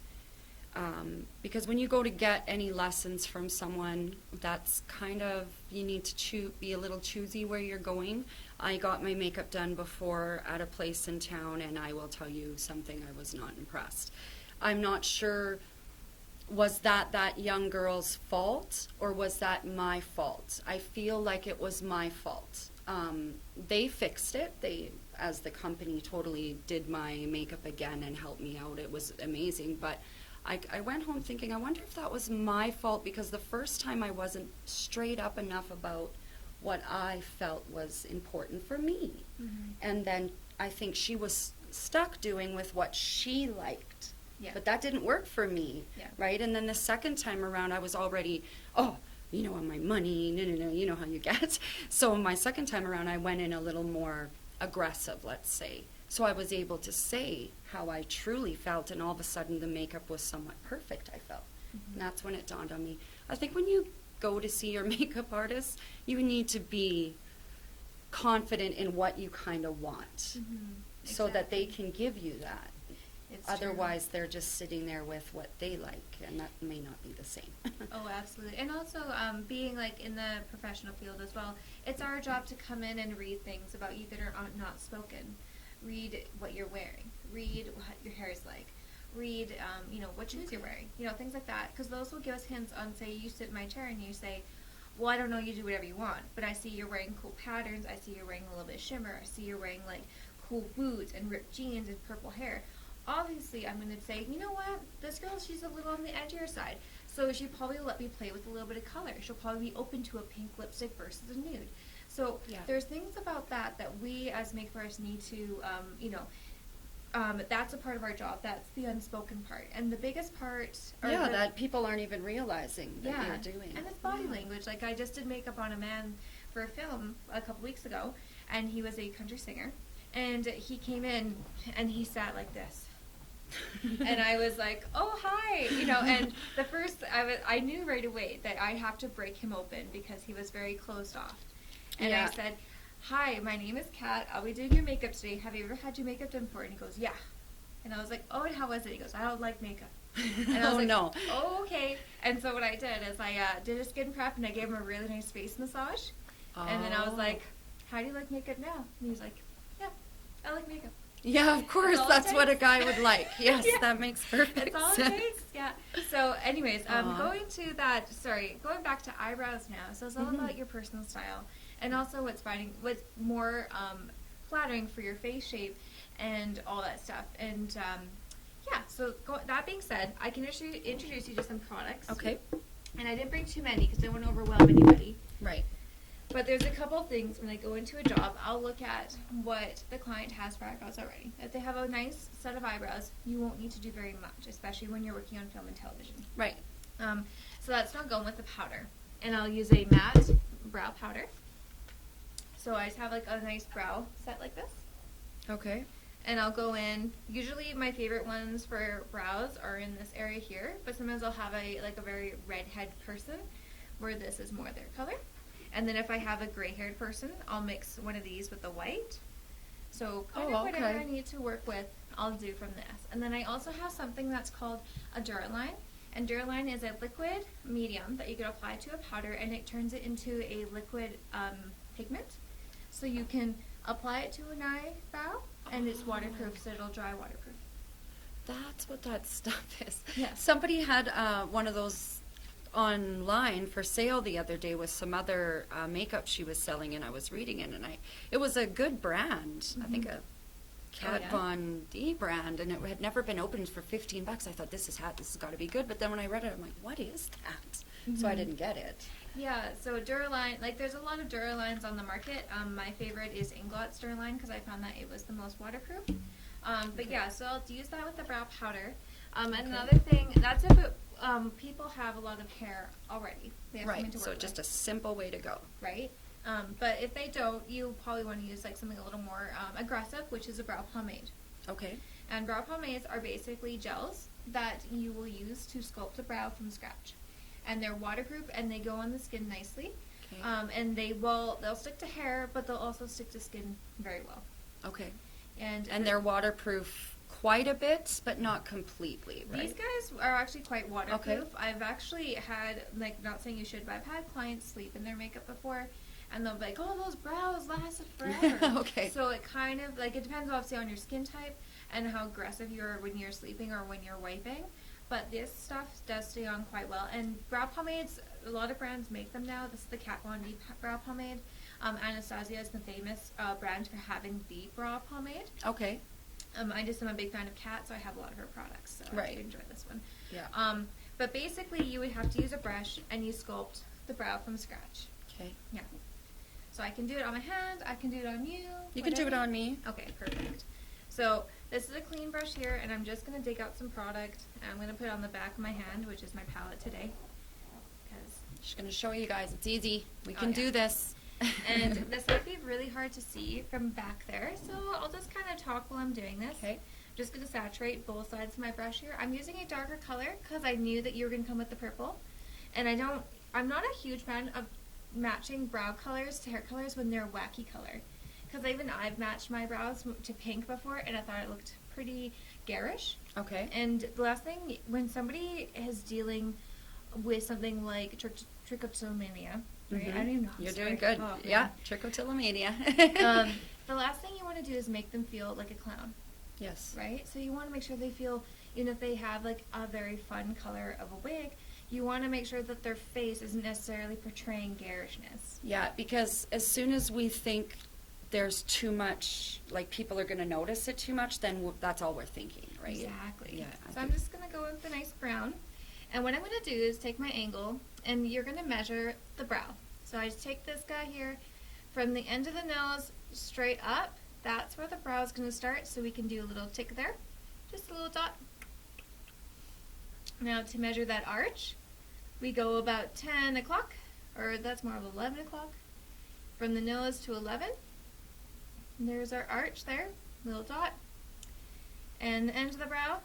because when you go to get any lessons from someone, that's kind of, you need to be a little choosy where you're going. I got my makeup done before at a place in town, and I will tell you something, I was not impressed. I'm not sure, was that young girl's fault, or was that my fault? I feel like it was my fault. They fixed it. They, as the company, totally did my makeup again and helped me out. It was amazing, but I went home thinking, I wonder if that was my fault, because the first time I wasn't straight up enough about what I felt was important for me. Mm-hmm. And then I think she was stuck doing with what she liked. Yeah. But that didn't work for me, Yeah. right? And then the second time around, I was already, you know, on my money, no, you know how you get. So my second time around, I went in a little more aggressive, let's say. So I was able to say how I truly felt, and all of a sudden the makeup was somewhat perfect, I felt. Mm-hmm. And that's when it dawned on me. I think when you go to see your makeup artist, you need to be confident in what you kind of want, Mm-hmm. so that they can give you that. It's Otherwise, they're just sitting there with what they like, and that may not be the same. Oh, absolutely. And also, being like in the professional field as well, it's our job to come in and read things about you that are not spoken. Read what you're wearing. Read what your hair is like. Read, you know, what shoes you're wearing. You know, things like that. Because those will give us hints on, say, you sit in my chair and you say, well, I don't know, you do whatever you want, but I see you're wearing cool patterns. I see you're wearing a little bit of shimmer. I see you're wearing, like, cool boots and ripped jeans and purple hair. Obviously, I'm going to say, you know what, this girl, she's a little on the edgier side, so she'll probably let me play with a little bit of color. She'll probably be open to a pink lipstick versus a nude. So Yeah. there's things about that we as makeup artists need to, you know, that's a part of our job. That's the unspoken part. And the biggest part... that people aren't even realizing that you're doing. And it's body language. Like, I just did makeup on a man for a film a couple weeks ago, and he was a country singer. And he came in, and he sat like this. And I was like, oh, hi, you know, and the first, I knew right away that I have to break him open because he was very closed off. And Yeah. I said, hi, my name is Kat. I'll be doing your makeup today. Have you ever had your makeup done before? And he goes, yeah. And I was like, oh, and how was it? He goes, I don't like makeup. And I was no. oh, okay. And so what I did is I did a skin prep, and I gave him a really nice face massage. And then I was like, how do you like makeup now? And he was like, yeah, I like makeup. Yeah, of course, That's all it that's what a takes. guy would like. Yes, Yeah. that makes perfect That's all sense. it takes. Yeah. So, anyways, Aw. going back to eyebrows now. So it's all Mhm. about your personal style, and also what's more flattering for your face shape and all that stuff. And yeah. So that being said, I can introduce you to some products. Okay. And I didn't bring too many because I don't want to overwhelm anybody. Right. But there's a couple things when I go into a job, I'll look at what the client has for eyebrows already. If they have a nice set of eyebrows, you won't need to do very much, especially when you're working on film and television. Right. So that's not going with the powder. And I'll use a matte brow powder. So I just have like a nice brow set like this. Okay. And I'll go in, usually my favorite ones for brows are in this area here, but sometimes I'll have a very redhead person where this is more their color. And then if I have a gray-haired person, I'll mix one of these with the white. So kind of whatever okay. I need to work with, I'll do from this. And then I also have something that's called a Duraline. And Duraline is a liquid medium that you can apply to a powder, and it turns it into a liquid pigment. So you can apply it to an eyebrow, and it's waterproof, so it'll dry waterproof. That's what that stuff is. Yeah. Somebody had one of those online for sale the other day with some other makeup she was selling, and I was reading it, and it was a good brand. I think Kat Von D brand, and it had never been opened for $15. I thought, this has got to be good. But then when I read it, I'm like, what is that? So I didn't get it. Yeah, so Duraline, like there's a lot of Duralines on the market. My favorite is Inglot's Duraline because I found that it was the most waterproof. But yeah, so I'll use that with the brow powder. And another thing, that's if people have a lot of hair already. They have something to work so with, just a simple way to go. right? But if they don't, you probably want to use like something a little more aggressive, which is a brow pomade. Okay. And brow pomades are basically gels that you will use to sculpt a brow from scratch. And they're waterproof and they go on the skin nicely. Okay. And they'll stick to hair, but they'll also stick to skin very well. Okay. And they're waterproof quite a bit, but not completely, right? These guys are actually quite waterproof. Okay. I've actually had, like, not saying you should, but I've had clients sleep in their makeup before, and they'll be like, oh, those brows lasted forever. Okay. So it kind of, like, it depends obviously on your skin type and how aggressive you are when you're sleeping or when you're wiping. But this stuff does stay on quite well. And brow pomades, a lot of brands make them now. This is the Kat Von D brow pomade. Anastasia is the famous brand for having the brow pomade. Okay. I just am a big fan of Kat, so I have a lot of her products. So I do enjoy this one. Yeah. But basically, you would have to use a brush and you sculpt the brow from scratch. Okay. Yeah. So I can do it on my hand. I can do it on you. You can do it on me. Okay, perfect. So this is a clean brush here, and I'm just going to dig out some product. And I'm going to put it on the back of my hand, which is my palette today. Just going to show you guys. It's easy. We can do this. And this might be really hard to see from back there, so I'll just kind of talk while I'm doing this. Okay. I'm just going to saturate both sides of my brush here. I'm using a darker color because I knew that you were going to come with the purple. And I'm not a huge fan of matching brow colors to hair colors when they're a wacky color. Because I've matched my brows to pink before, and I thought it looked pretty garish. Okay. And the last thing, when somebody is dealing with something like trichotillomania, right? I don't even know. You're doing good. Oh, yeah, trichotillomania. The last thing you want to do is make them feel like a clown. Yes. Right? So you want to make sure they feel, even if they have like a very fun color of a wig, you want to make sure that their face isn't necessarily portraying garishness. Yeah, because as soon as we think there's too much, like people are going to notice it too much, then that's all we're thinking, right? Exactly. Yeah. So I'm just going to go with the nice brown. And what I'm going to do is take my angle, and you're going to measure the brow. So I just take this guy here, from the end of the nose straight up. That's where the brow is going to start, so we can do a little tick there. Just a little dot. Now to measure that arch, we go about 10 o'clock, or that's more of 11 o'clock. From the nose to 11. And there's our arch there, little dot. And the end of the brow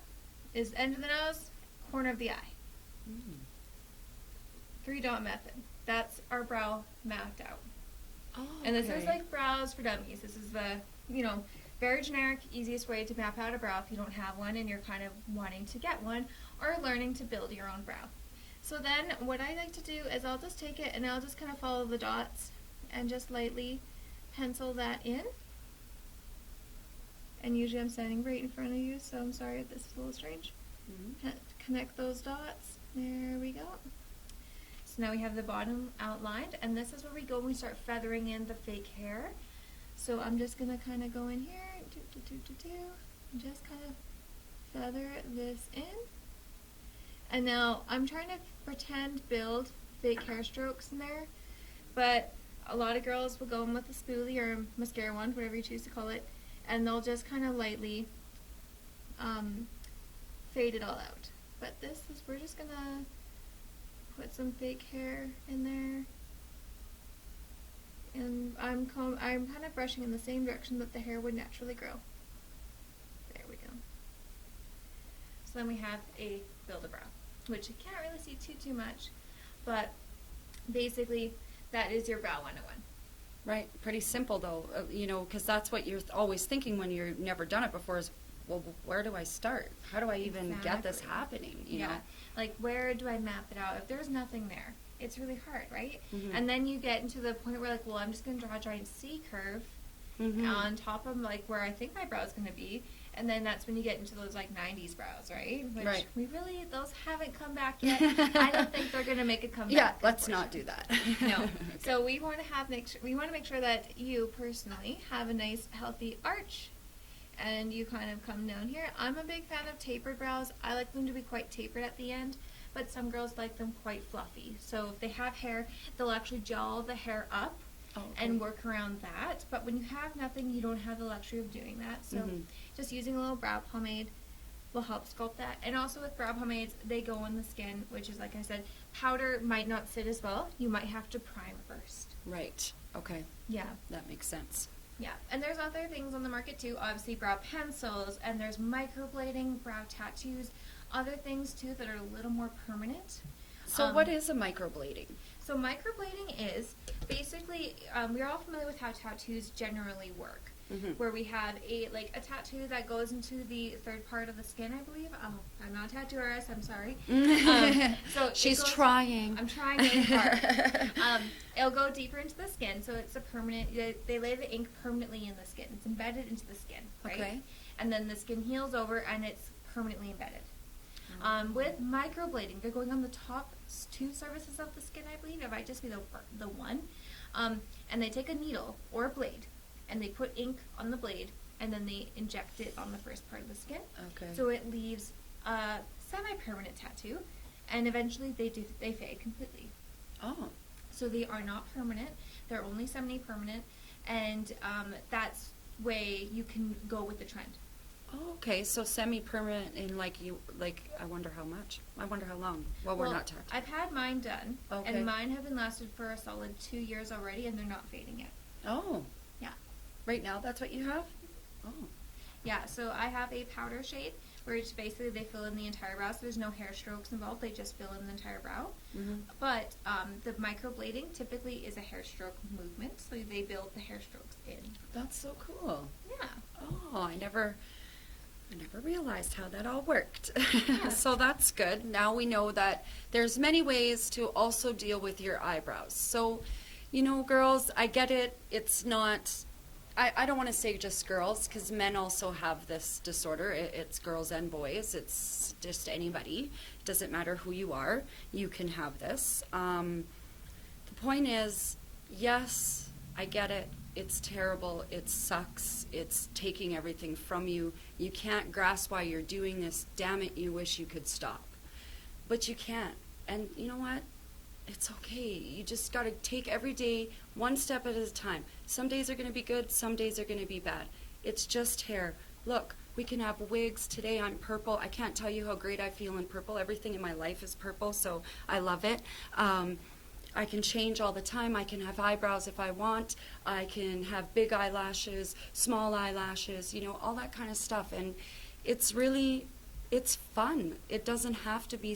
is the end of the nose, corner of the eye. 3-dot method. That's our brow mapped out. Oh, And this is like brows for dummies. This is the, very generic, easiest way to map out a brow if you don't have one and you're kind of wanting to get one or learning to build your own brow. So then what I like to do is I'll just take it and I'll just kind of follow the dots and just lightly pencil that in. And usually I'm standing right in front of you, so I'm sorry if this is a little strange. Connect those dots. There we go. So now we have the bottom outlined, and this is where we go when we start feathering in the fake hair. So I'm just going to kind of go in here, and just kind of feather this in. And now I'm trying to pretend build fake hair strokes in there, but a lot of girls will go in with a spoolie or a mascara wand, whatever you choose to call it, and they'll just kind of lightly fade it all out. But this is, we're just gonna put some fake hair in there, and I'm kind of brushing in the same direction that the hair would naturally grow. There we go. So then we have a Build-A-Brow, which you can't really see too much, but basically that is your Brow 101. Right. Pretty simple though, because that's what you're always thinking when you've never done it before is, well, where do I start? How do I even get this happening? You know? Like, where do I map it out? If there's nothing there, it's really hard, right? Mm-hmm. And then you get into the point where, like, well, I'm just going to draw a giant C curve on top of, like, where I think my brow is going to be. And then that's when you get into those, like, 90s brows, right? Which we really, those haven't come back yet. I don't think they're going to make a comeback. Yeah, let's not do that. No. Okay. So we want to make sure that you personally have a nice, healthy arch and you kind of come down here. I'm a big fan of tapered brows. I like them to be quite tapered at the end, but some girls like them quite fluffy. So if they have hair, they'll actually gel the hair up and work around that. But when you have nothing, you don't have the luxury of doing that. So just using a little brow pomade will help sculpt that. And also with brow pomades, they go on the skin, which is, like I said, powder might not sit as well. You might have to prime first. Right. Okay. Yeah. That makes sense. Yeah, and there's other things on the market too. Obviously, brow pencils, and there's microblading, brow tattoos, other things too that are a little more permanent. So what is a microblading? So microblading is basically, we're all familiar with how tattoos generally work, where we have a tattoo that goes into the third part of the skin, I believe. I'm not a tattoo artist, I'm sorry. So she's trying. I'm trying really hard. It'll go deeper into the skin, so it's a permanent, they lay the ink permanently in the skin. It's embedded into the skin, right? Okay. And then the skin heals over and it's permanently embedded. With microblading, they're going on the top 2 surfaces of the skin, I believe. It might just be the one. And they take a needle or a blade, and they put ink on the blade, and then they inject it on the first part of the skin. Okay. So it leaves a semi-permanent tattoo, and eventually they fade completely. Oh. So they are not permanent. They're only semi-permanent, and that's way you can go with the trend. Oh, okay, so semi-permanent and I wonder how much. I wonder how long. Well, we're not talking. I've had mine done, and mine have been lasted for a solid 2 years already, and they're not fading yet. Oh. Yeah. Right now, that's what you have? Oh. Yeah, so I have a powder shade where it's basically they fill in the entire brow, so there's no hair strokes involved, they just fill in the entire brow. But the microblading typically is a hair stroke movement, so they build the hair strokes in. That's so cool. Yeah. Oh, I never realized how that all worked. Yeah. So that's good. Now we know that there's many ways to also deal with your eyebrows. So, girls, I get it. It's not, I don't want to say just girls, because men also have this disorder. It's girls and boys. It's just anybody. It doesn't matter who you are. You can have this. The point is, yes, I get it. It's terrible. It sucks. It's taking everything from you. You can't grasp why you're doing this. Damn it, you wish you could stop. But you can't. And you know what? It's okay. You just got to take every day one step at a time. Some days are going to be good. Some days are going to be bad. It's just hair. Look, we can have wigs. Today I'm purple. I can't tell you how great I feel in purple. Everything in my life is purple, so I love it. I can change all the time. I can have eyebrows if I want. I can have big eyelashes, small eyelashes, all that kind of stuff. And it's fun. It doesn't have to be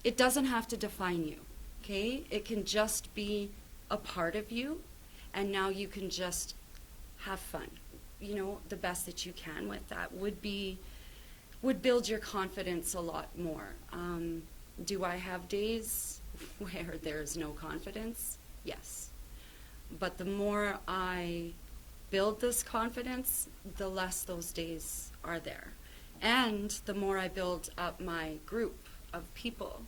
it doesn't have to define you, okay? It can just be a part of you, and now you can just have fun. The best that you can with that would build your confidence a lot more. Do I have days where there's no confidence? Yes. But the more I build this confidence, the less those days are there. And the more I build up my group of people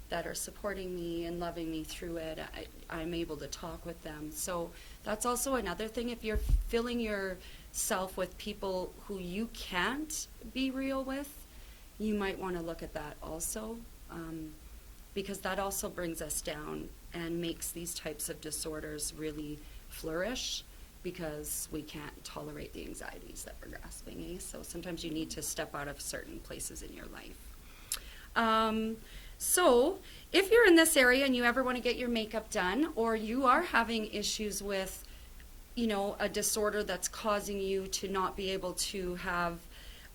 that are supporting me and loving me through it, I'm able to talk with them. So that's also another thing. If you're filling yourself with people who you can't be real with, you might want to look at that also. Because that also brings us down and makes these types of disorders really flourish, because we can't tolerate the anxieties that we're grasping. So sometimes you need to step out of certain places in your life. So if you're in this area and you ever want to get your makeup done, or you are having issues with, a disorder that's causing you to not be able to have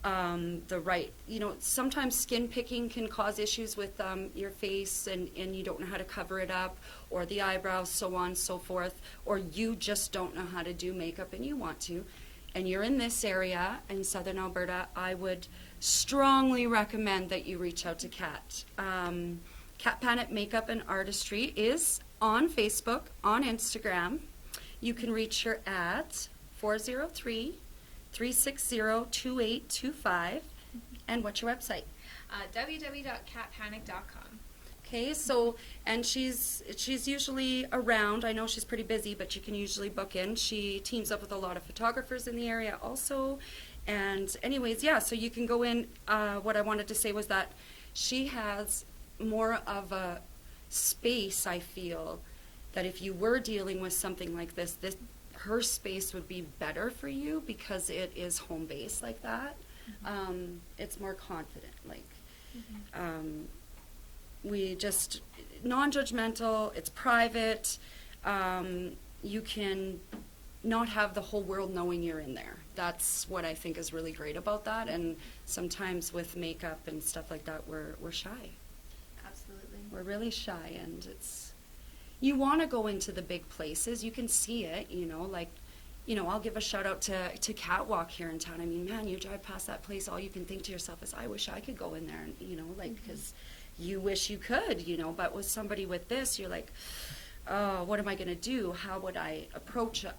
the right, sometimes skin picking can cause issues with your face, and you don't know how to cover it up, or the eyebrows, so on and so forth, or you just don't know how to do makeup and you want to, and you're in this area in Southern Alberta, I would strongly recommend that you reach out to Kat. Kat Panet Makeup and Artistry is on Facebook, on Instagram. You can reach her at 403-360-2825. And what's your website? www.catpanic.com. Okay, so, and she's usually around. I know she's pretty busy, but you can usually book in. She teams up with a lot of photographers in the area also, And anyways, yeah, so you can go in. What I wanted to say was that she has more of a space, I feel, that if you were dealing with something like this, her space would be better for you because it is home based like that. It's more confident, like we just non-judgmental. It's private. You can not have the whole world knowing you're in there. That's what I think is really great about that. And sometimes with makeup and stuff like that, we're shy. Absolutely. We're really shy, and it's, you want to go into the big places. You can see it, you know, like, you know, I'll give a shout out to Catwalk here in town. I mean, man, you drive past that place, all you can think to yourself is, I wish I could go in there, and, you know, like, because you wish you could, you know, but with somebody with this, you're like, oh, what am I going to do? How would I approach a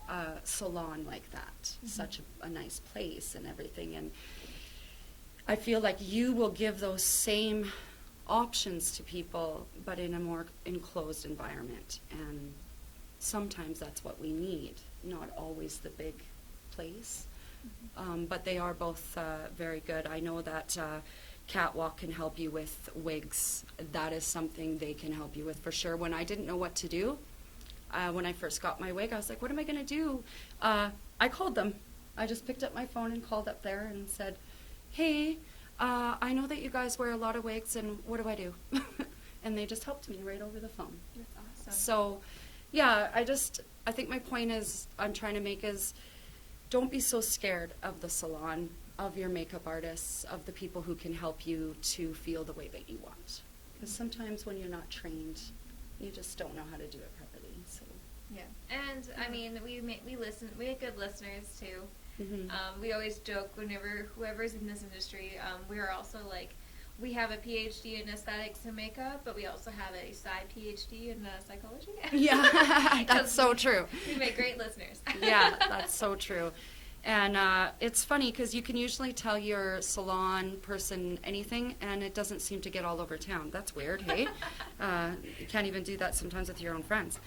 salon like that? Such a nice place and everything. And I feel like you will give those same options to people, but in a more enclosed environment. And sometimes that's what we need, not always the big place. But they are both very good. I know that Catwalk can help you with wigs. That is something they can help you with for sure. When I didn't know what to do, when I first got my wig, I was like, what am I going to do? I called them. I just picked up my phone and called up there and said, hey, I know that you guys wear a lot of wigs, and what do I do? And they just helped me right over the phone. That's awesome. So, yeah, I think my point I'm trying to make is, don't be so scared of the salon, of your makeup artists, of the people who can help you to feel the way that you want. Because sometimes when you're not trained, you just don't know how to do it properly. So Yeah, and I mean, we listen. We have good listeners too. We always joke whenever whoever's in this industry, we are also like, we have a PhD in aesthetics and makeup, but we also have a side PhD in psychology. yeah, that's so true. We make great listeners. Yeah, that's so true. And it's funny because you can usually tell your salon person anything, and it doesn't seem to get all over town. That's weird, hey? You can't even do that sometimes with your own friends.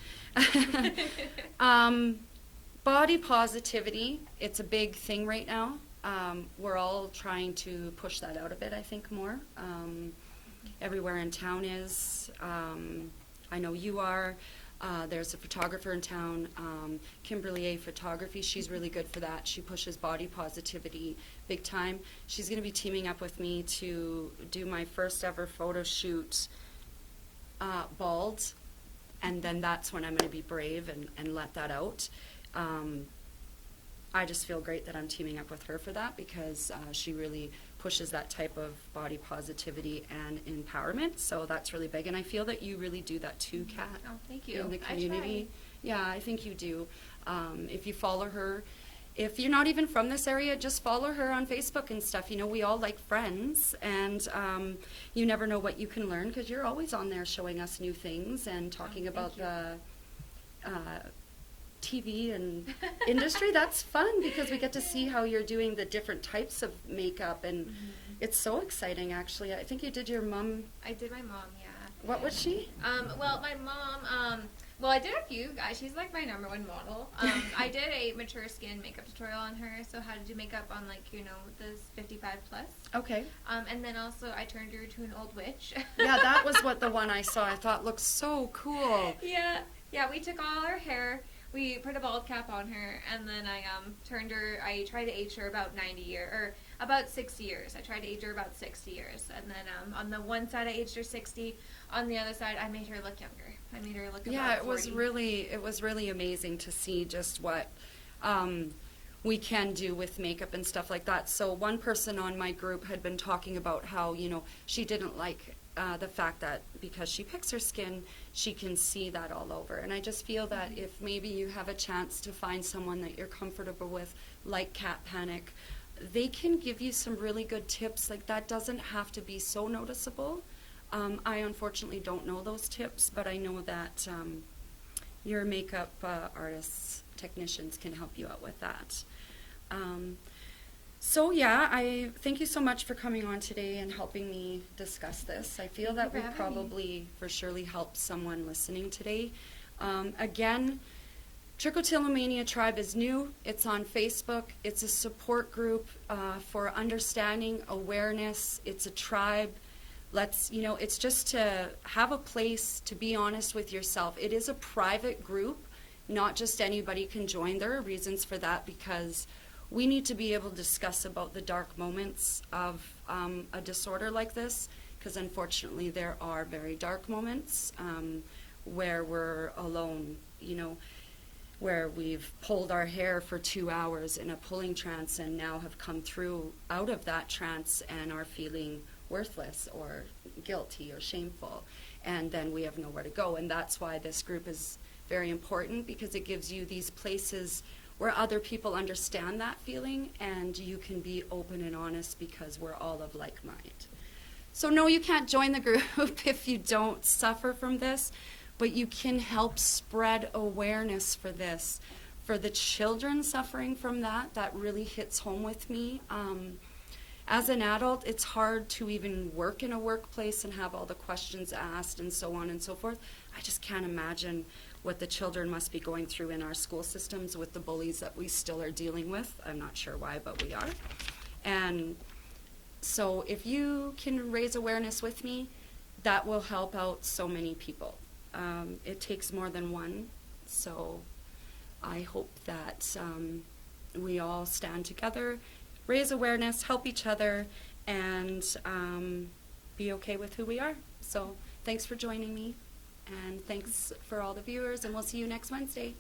Body positivity, it's a big thing right now. We're all trying to push that out a bit, I think, more. Everywhere in town is. I know you are. There's a photographer in town, Kimberly A. Photography. She's really good for that. She pushes body positivity big time. She's going to be teaming up with me to do my first ever photo shoot bald, and then that's when I'm going to be brave and let that out. I just feel great that I'm teaming up with her for that, because she really pushes that type of body positivity and empowerment. So that's really big, and I feel that you really do that too, Kat. Oh, thank you. In the community. I try. Yeah, I think you do. If you follow her, if you're not even from this area, just follow her on Facebook and stuff. You know, we all like friends, and you never know what you can learn, because you're always on there showing us new things and talking about the TV and industry. That's fun, because we get to see how you're doing the different types of makeup, and it's so exciting, actually. I think you did your mom. I did my mom, yeah. What was she? Well, my mom, well, I did a few guys. She's like my number one model. I did a mature skin makeup tutorial on her, so how to do makeup on, like, you know, this 55 plus. Okay. And then also I turned her to an old witch. Yeah, that was what the one I saw I thought looked so cool. Yeah, we took all her hair. We put a bald cap on her, and then I turned her. I tried to age her about 60 years. I tried to age her about 60 years, and then on the one side I aged her 60. On the other side, I made her look younger. I made her look about 40. It was really amazing to see just what we can do with makeup and stuff like that. So one person on my group had been talking about how, you know, she didn't like the fact that because she picks her skin, she can see that all over. And I just feel that if maybe you have a chance to find someone that you're comfortable with, like Cat Panic, they can give you some really good tips. Like, that doesn't have to be so noticeable. I unfortunately don't know those tips, but I know that your makeup artists, technicians can help you out with that. So yeah, I thank you so much for coming on today and helping me discuss this. I feel that we probably for surely help someone listening today. Again, Trichotillomania Tribe is new. It's on Facebook. It's a support group for understanding, awareness. It's a tribe. It's just to have a place to be honest with yourself. It is a private group. Not just anybody can join. There are reasons for that, because we need to be able to discuss about the dark moments of a disorder like this, because unfortunately there are very dark moments where we're alone, where we've pulled our hair for 2 hours in a pulling trance and now have come through out of that trance and are feeling worthless or guilty or shameful, and then we have nowhere to go. And that's why this group is very important, because it gives you these places where other people understand that feeling and you can be open and honest, because we're all of like mind. So no, you can't join the group if you don't suffer from this, but you can help spread awareness for this. For the children suffering from that really hits home with me. As an adult, it's hard to even work in a workplace and have all the questions asked and so on and so forth. I just can't imagine what the children must be going through in our school systems with the bullies that we still are dealing with. I'm not sure why, but we are. And so if you can raise awareness with me, that will help out so many people. It takes more than one, so I hope that we all stand together, raise awareness, help each other, and be okay with who we are. So thanks for joining me, and thanks for all the viewers, and we'll see you next Wednesday.